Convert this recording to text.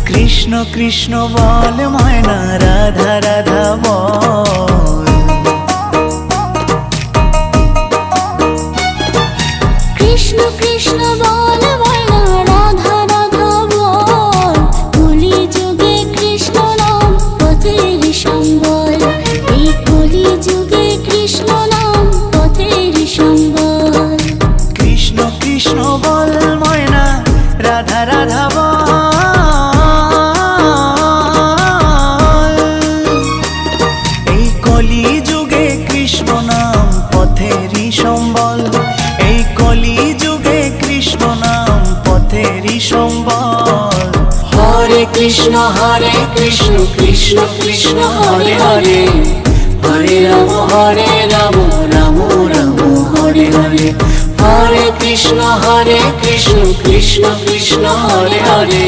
কৃষ্ণ কৃষ্ণ বল ময়না, রাধা রাধা বল। কৃষ্ণ কৃষ্ণ বল ময়না, রাধা রাধা বল। কলি যুগে কৃষ্ণ নাম পথের সম্বল, এই কলি যুগে কৃষ্ণ নাম পথের সম্বল। কৃষ্ণ কৃষ্ণ বল ময়না, রাধা রাধা বল। এই কলি যুগে কৃষ্ণ নাম পথেরই সম্বল, এই কলি যুগে কৃষ্ণ নাম পথেরই সম্বল। হরে কৃষ্ণ কৃষ্ণ কৃষ্ণ হরে হরে, হরে রাম রাম রাম হরে হরে। হরে কৃষ্ণ কৃষ্ণ কৃষ্ণ হরে হরে।